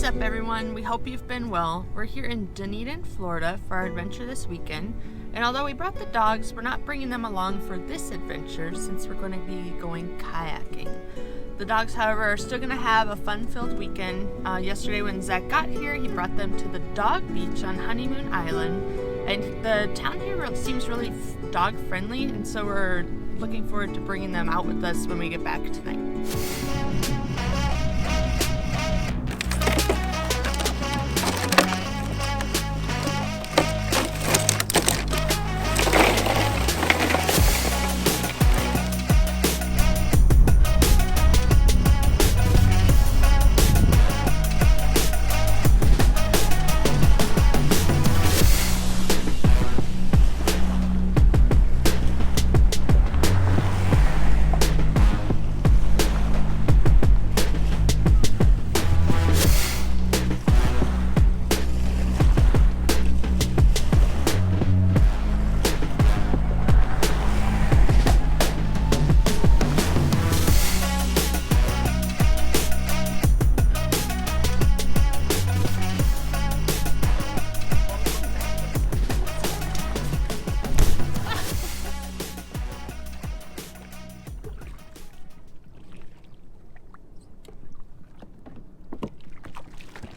What's up, everyone? We hope you've been well. We're here in Dunedin, Florida for our adventure this weekend. And although we brought the dogs, we're not bringing them along for this adventure since we're going to be going kayaking. The dogs, however, are still going to have a fun-filled weekend. Yesterday when Zach got here, he brought them to the dog beach on Honeymoon Island. And the town here seems really dog-friendly, and so we're looking forward to bringing them out with us when we get back tonight.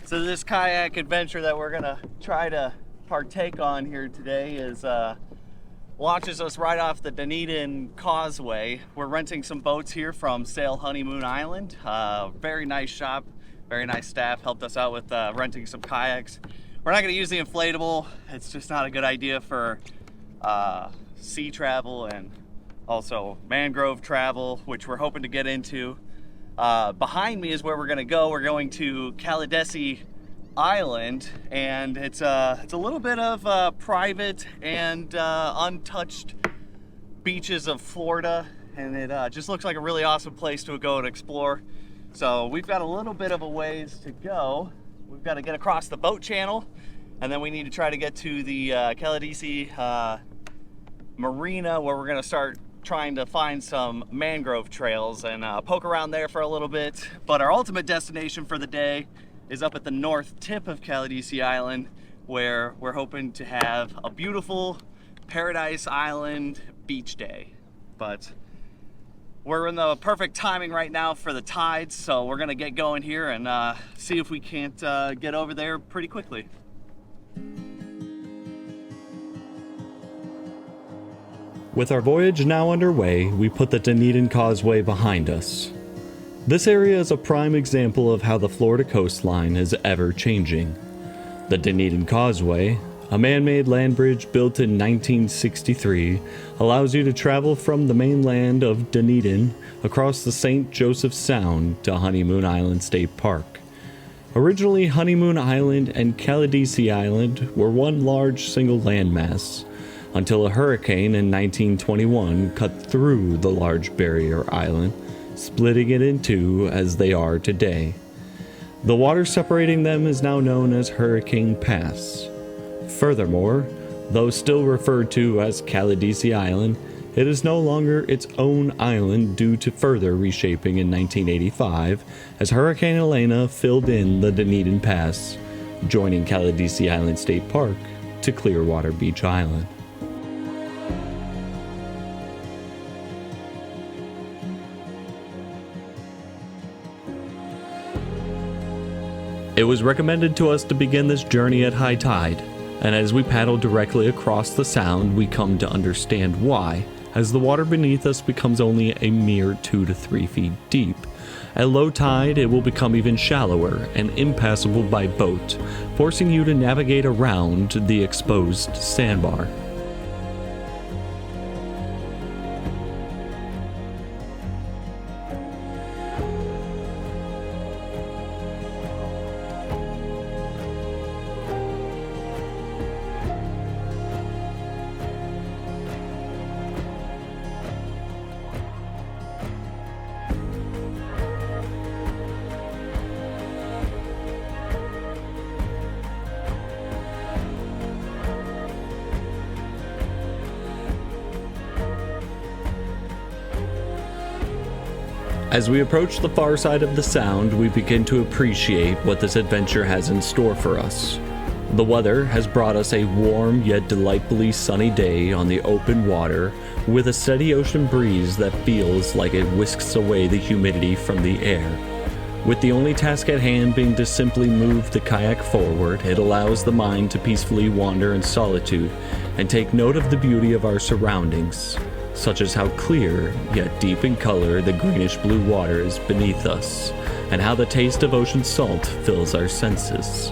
So this kayak adventure that we're gonna try to partake on here today is launches us right off the Dunedin Causeway. We're renting some boats here from Sail Honeymoon Island. Very nice shop, very nice staff, helped us out with renting some kayaks. We're not gonna use the inflatable. It's just not a good idea for sea travel and also mangrove travel, which we're hoping to get into. Behind me is where we're gonna go. We're going to Caladesi Island, and it's a little bit of private and untouched beaches of Florida, and it just looks like a really awesome place to go and explore. So we've got a little bit of a ways to go. We've got to get across the boat channel, and then we need to try to get to the Caladesi Marina, where we're gonna start trying to find some mangrove trails and poke around there for a little bit. But our ultimate destination for the day is up at the north tip of Caladesi Island, where we're hoping to have a beautiful Paradise Island beach day. But we're in the perfect timing right now for the tides, so we're gonna get going here and see if we can't get over there pretty quickly. With our voyage now underway, we put the Dunedin Causeway behind us. This area is a prime example of how the Florida coastline is ever changing. The Dunedin Causeway, a man-made land bridge built in 1963, allows you to travel from the mainland of Dunedin across the St. Joseph Sound to Honeymoon Island State Park. Originally, Honeymoon Island and Caladesi Island were one large single landmass, until a hurricane in 1921 cut through the large barrier island, splitting it in two as they are today. The water separating them is now known as Hurricane Pass. Furthermore, though still referred to as Caladesi Island, it is no longer its own island due to further reshaping in 1985 as Hurricane Elena filled in the Dunedin Pass, joining Caladesi Island State Park to Clearwater Beach Island. It was recommended to us to begin this journey at high tide, and as we paddle directly across the sound, we come to understand why, as the water beneath us becomes only a mere 2 to 3 feet deep. At low tide, it will become even shallower and impassable by boat, forcing you to navigate around the exposed sandbar. As we approach the far side of the sound, we begin to appreciate what this adventure has in store for us. The weather has brought us a warm yet delightfully sunny day on the open water with a steady ocean breeze that feels like it whisks away the humidity from the air. With the only task at hand being to simply move the kayak forward, it allows the mind to peacefully wander in solitude and take note of the beauty of our surroundings, such as how clear yet deep in color the greenish-blue water is beneath us, and how the taste of ocean salt fills our senses.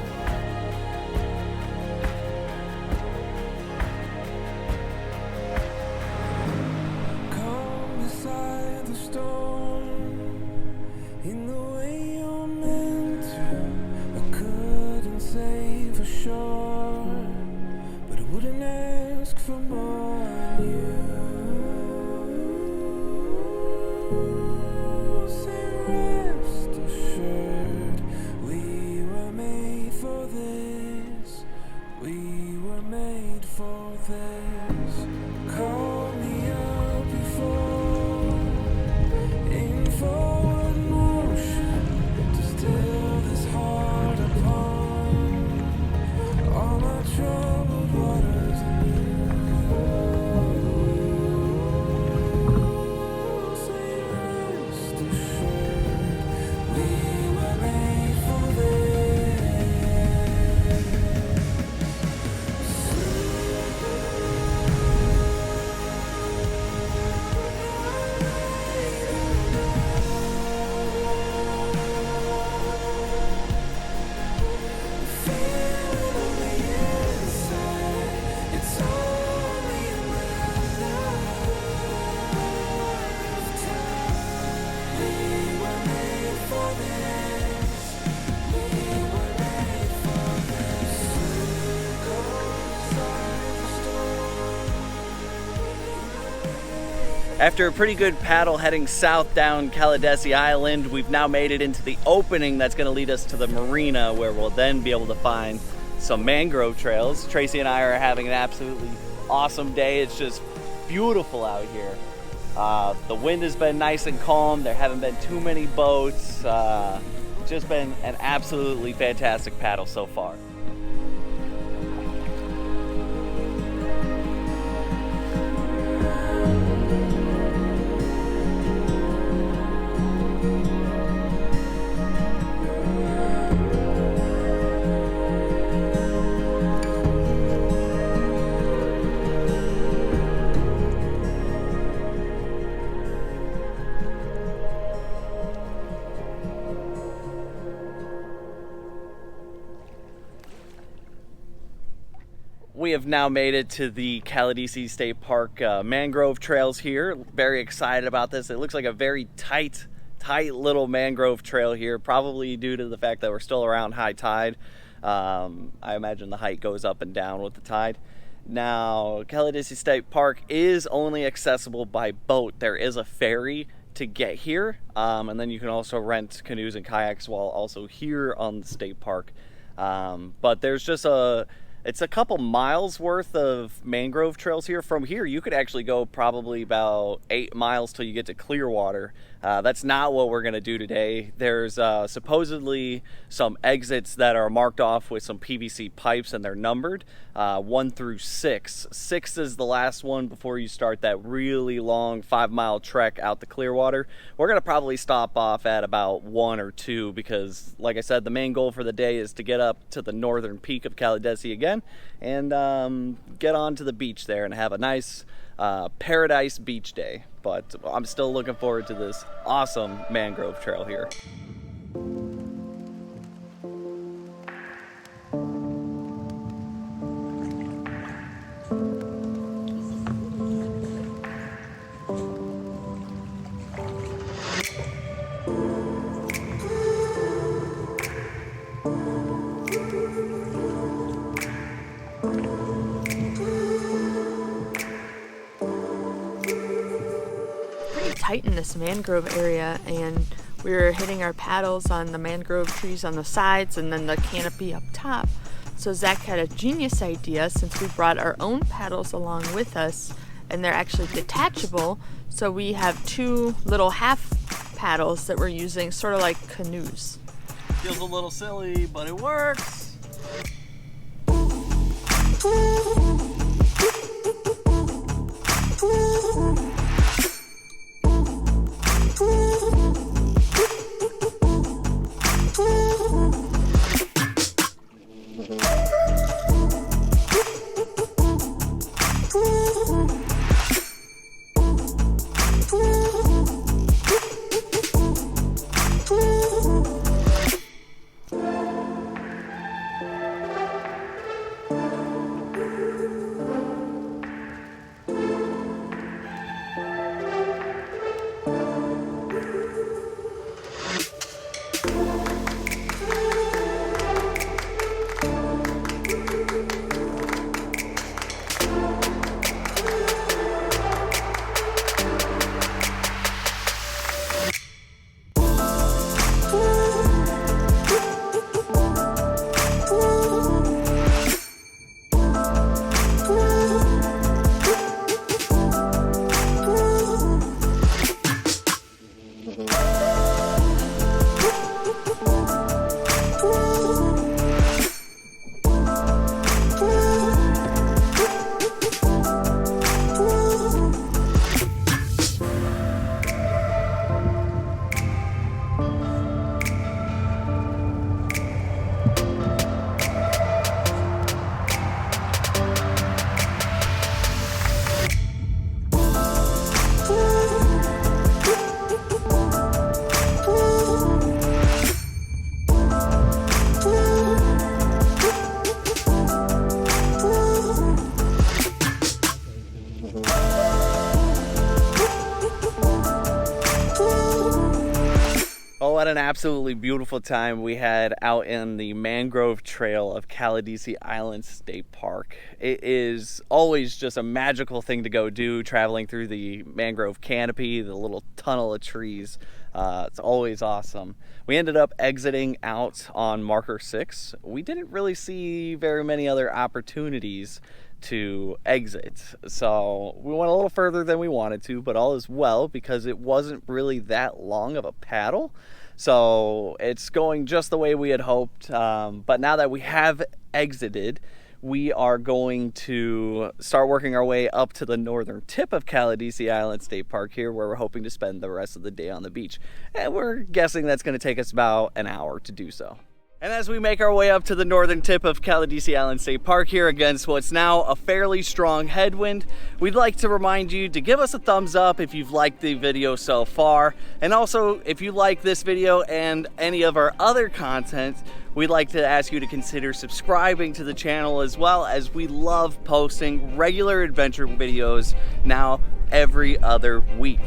After a pretty good paddle heading south down Caladesi Island, we've now made it into the opening that's going to lead us to the Marina, where we'll then be able to find some mangrove trails. Tracy and I are having an absolutely awesome day. It's just beautiful out here. The wind has been nice and calm. There haven't been too many boats. It's just been an absolutely fantastic paddle so far. We have now made it to the Caladesi State Park mangrove trails here. Very excited about this. It looks like a very tight little mangrove trail here, probably due to the fact that we're still around high tide. I imagine the height goes up and down with the tide. Now, Caladesi State Park is only accessible by boat. There is a ferry to get here, and then you can also rent canoes and kayaks while also here on the state park. But there's just it's a couple miles worth of mangrove trails here. From here, you could actually go probably about 8 miles till you get to Clearwater. That's not what we're gonna do today. There's supposedly some exits that are marked off with some PVC pipes, and they're numbered 1 through 6. 6 is the last one before you start that really long 5-mile trek out to Clearwater. We're gonna probably stop off at about 1 or 2 because, like I said, the main goal for the day is to get up to the northern peak of Caladesi again and get onto the beach there and have a nice paradise beach day. But I'm still looking forward to this awesome mangrove trail here. Tight in this mangrove area, and we were hitting our paddles on the mangrove trees on the sides and then the canopy up top. So Zach had a genius idea, since we brought our own paddles along with us, and they're actually detachable, so we have 2 little half paddles that we're using, sort of like canoes. Feels a little silly, but it works. What an absolutely beautiful time we had out in the mangrove trail of Caladesi Island State Park. It is always just a magical thing to go do, traveling through the mangrove canopy, the little tunnel of trees. It's always awesome. We ended up exiting out on marker 6. We didn't really see very many other opportunities to exit, so we went a little further than we wanted to, but all is well because it wasn't really that long of a paddle. So it's going just the way we had hoped, but now that we have exited, we are going to start working our way up to the northern tip of Caladesi Island State Park here, where we're hoping to spend the rest of the day on the beach. And we're guessing that's going to take us about an hour to do so. And as we make our way up to the northern tip of Caladesi Island State Park here against what's now a fairly strong headwind, we'd like to remind you to give us a thumbs up if you've liked the video so far. And also, if you like this video and any of our other content, we'd like to ask you to consider subscribing to the channel as well, as we love posting regular adventure videos now every other week.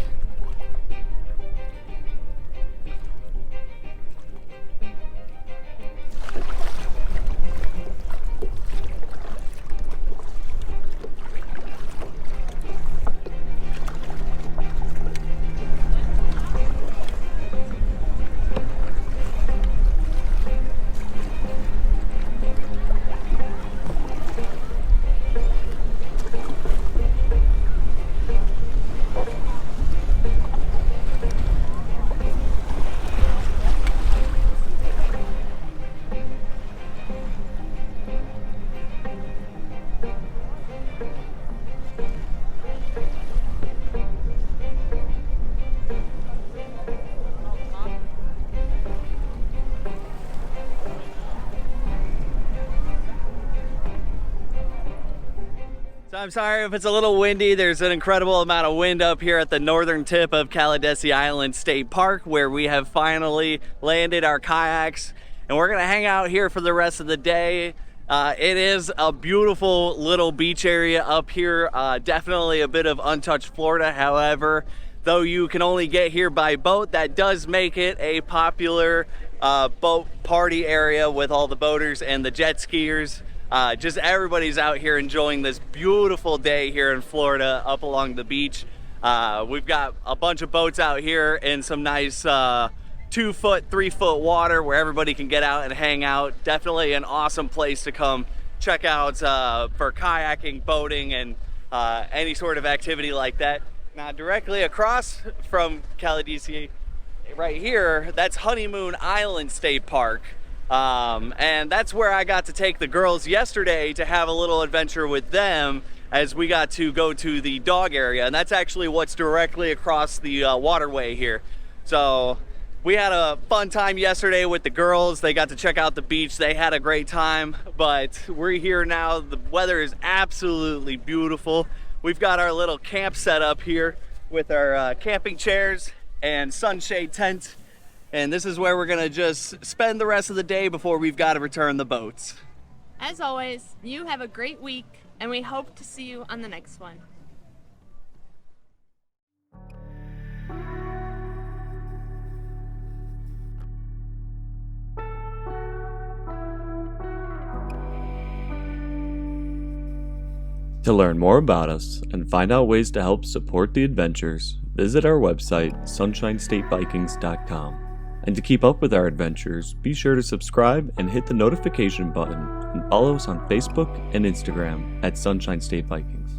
I'm sorry if it's a little windy. There's an incredible amount of wind up here at the northern tip of Caladesi Island State Park, where we have finally landed our kayaks, and we're gonna hang out here for the rest of the day. It is a beautiful little beach area up here, definitely a bit of untouched Florida. However, though you can only get here by boat, that does make it a popular boat party area with all the boaters and the jet skiers. Just everybody's out here enjoying this beautiful day here in Florida up along the beach. We've got a bunch of boats out here in some nice 2 foot, 3 foot water where everybody can get out and hang out. Definitely an awesome place to come check out for kayaking, boating, and any sort of activity like that. Now, directly across from Caladesi right here, that's Honeymoon Island State Park. And that's where I got to take the girls yesterday to have a little adventure with them as we got to go to the dog area. And that's actually what's directly across the waterway here. So we had a fun time yesterday with the girls. They got to check out the beach. They had a great time, but we're here now. The weather is absolutely beautiful. We've got our little camp set up here with our camping chairs and sunshade tent. And this is where we're gonna just spend the rest of the day before we've got to return the boats. As always, you have a great week, and we hope to see you on the next one. To learn more about us and find out ways to help support the adventures, visit our website, sunshinestatevikings.com. And to keep up with our adventures, be sure to subscribe and hit the notification button, and follow us on Facebook and Instagram at Sunshine State Vikings.